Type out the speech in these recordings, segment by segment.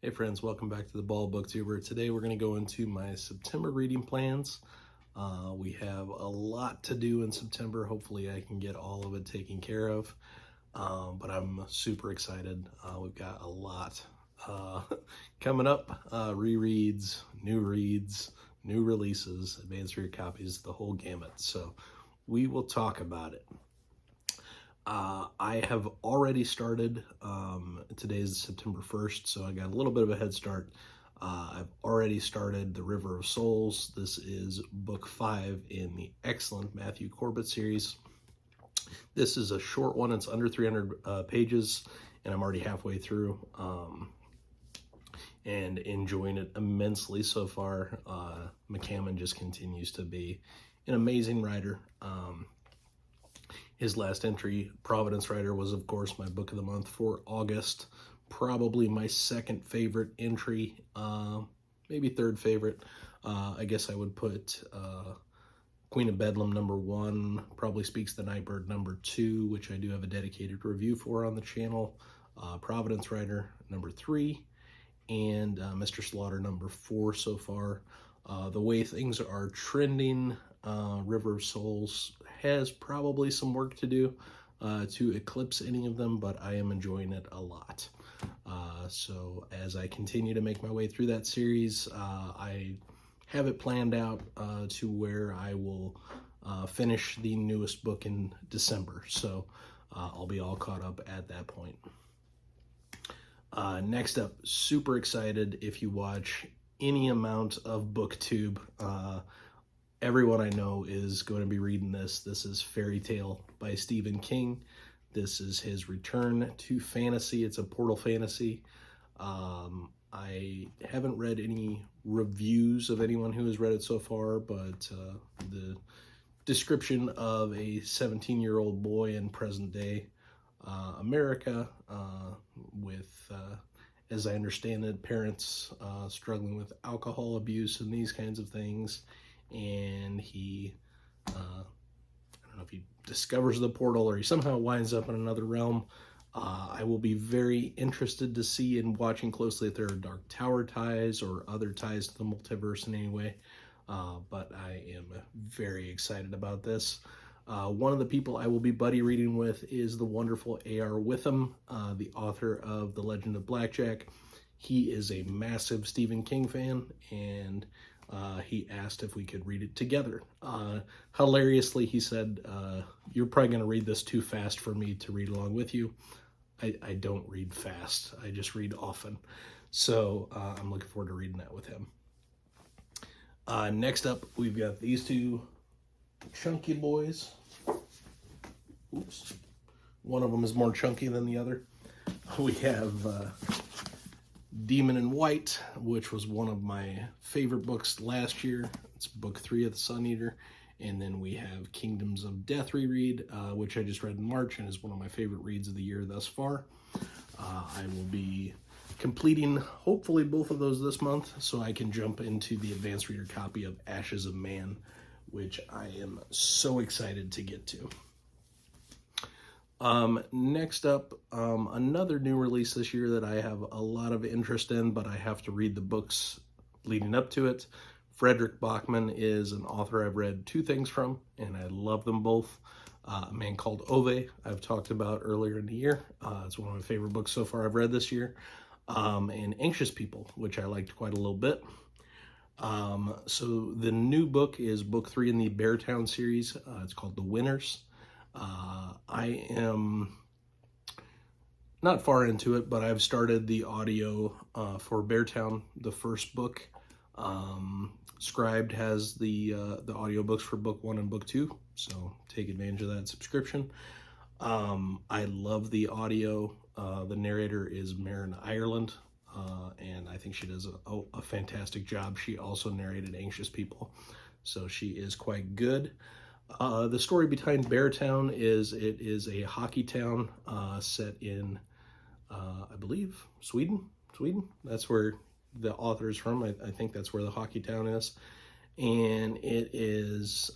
Hey friends, welcome back to the Ball Booktuber. Today we're going to go into my September reading plans. We have a lot to do in September. Hopefully I can get all of it taken care of, but I'm super excited. We've got a lot coming up. Rereads, new releases, advanced reader copies, the whole gamut. So we will talk about it. I have already started, today is September 1st, so I got a little bit of a head start. I've already started The River of Souls. This is book 5 in the excellent Matthew Corbett series. This is a short one. It's under 300 pages, and I'm already halfway through, and enjoying it immensely so far. McCammon just continues to be an amazing writer. His last entry, Providence Writer, was of course my book of the month for August. Probably my second favorite entry, maybe third favorite. I guess I would put Queen of Bedlam #1, Probably Speaks the Nightbird #2, which I do have a dedicated review for on the channel. Providence Writer #3, and Mr. Slaughter #4 so far. The way things are trending, River of Souls has probably some work to do to eclipse any of them, but I am enjoying it a lot. So as I continue to make my way through that series, I have it planned out to where I will finish the newest book in December. So I'll be all caught up at that point. Next up, super excited if you watch any amount of BookTube. Everyone I know is going to be reading this. This is Fairy Tale by Stephen King. This is his return to fantasy. It's a portal fantasy. I haven't read any reviews of anyone who has read it so far, but the description of a 17-year-old boy in present day America with, as I understand it, parents struggling with alcohol abuse and these kinds of things. And he, I don't know if he discovers the portal or he somehow winds up in another realm. I will be very interested to see and watching closely if there are Dark Tower ties or other ties to the multiverse in any way. But I am very excited about this. One of the people I will be buddy reading with is the wonderful A.R. Witham, the author of The Legend of Blackjack. He is a massive Stephen King fan, and he asked if we could read it together. Hilariously, he said, you're probably going to read this too fast for me to read along with you. I don't read fast. I just read often. So I'm looking forward to reading that with him. Next up, we've got these two chunky boys. Oops. One of them is more chunky than the other. We have Demon in White, which was one of my favorite books last year. It's book 3 of the Sun Eater. And then we have Kingdoms of Death reread, which I just read in March and is one of my favorite reads of the year thus far. I will be completing hopefully both of those this month so I can jump into the advanced reader copy of Ashes of Man, which I am so excited to get to. Next up, another new release this year that I have a lot of interest in, but I have to read the books leading up to it. Frederick Bachman is an author I've read 2 things from, and I love them both. A Man Called Ove, I've talked about earlier in the year. It's one of my favorite books so far I've read this year. And Anxious People, which I liked quite a little bit. So the new book is book 3 in the Beartown series. It's called The Winners. I am not far into it, but I've started the audio for Beartown, the first book. Scribed has the audiobooks for book 1 and book 2, so take advantage of that subscription. I love the audio. The narrator is Marin Ireland, and I think she does a fantastic job. She also narrated Anxious People, so she is quite good. The story behind Beartown is it is a hockey town set in, I believe, Sweden. That's where the author is from. I think that's where the hockey town is. And it is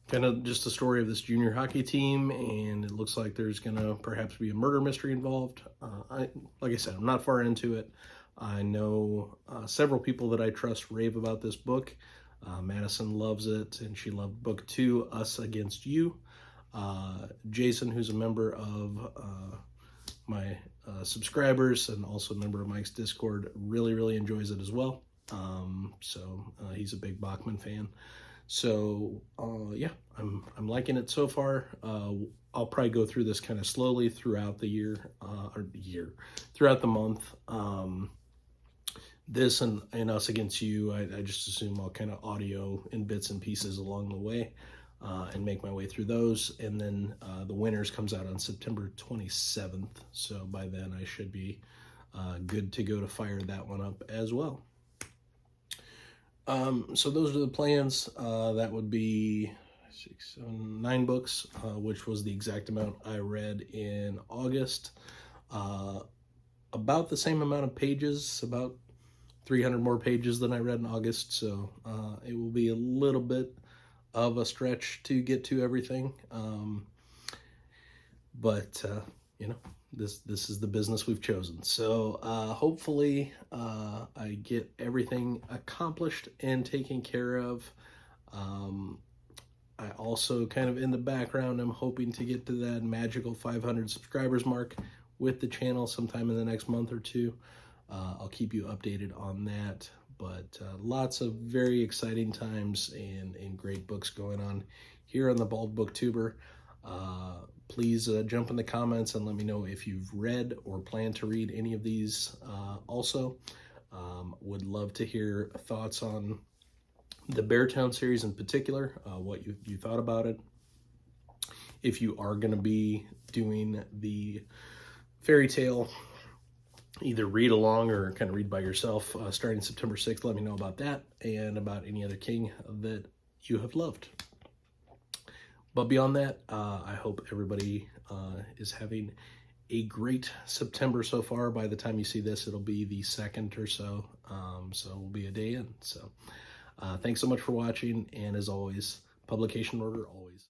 kind of just the story of this junior hockey team, and it looks like there's going to perhaps be a murder mystery involved. Like I said, I'm not far into it. I know several people that I trust rave about this book. Madison loves it, and she loved book 2, Us Against You. Jason, who's a member of my subscribers and also a member of Mike's Discord, really enjoys it as well. He's a big Bachman fan. So yeah, I'm liking it so far. I'll probably go through this kind of slowly throughout the throughout the month. This and Us Against You, I just assume I'll kind of audio in bits and pieces along the way and make my way through those. And then The Winners comes out on September 27th. So by then I should be good to go to fire that one up as well. So those are the plans. That would be 6, 7, 9 books, which was the exact amount I read in August. About the same amount of pages, about 300 more pages than I read in August. So it will be a little bit of a stretch to get to everything. But you know, this is the business we've chosen. So hopefully I get everything accomplished and taken care of. I also kind of in the background, I'm hoping to get to that magical 500 subscribers mark with the channel sometime in the next month or two. I'll keep you updated on that. But lots of very exciting times and great books going on here on the Bald Booktuber. Please jump in the comments and let me know if you've read or plan to read any of these also. Would love to hear thoughts on the Beartown series in particular, what you thought about it. If you are going to be doing the fairy tale, either read along or kind of read by yourself starting September 6th, let me know about that and about any other king that you have loved. But beyond that, I hope everybody is having a great September so far. By the time you see this, it'll be the 2nd or so. So we'll be a day in. So thanks so much for watching. And as always, publication order always.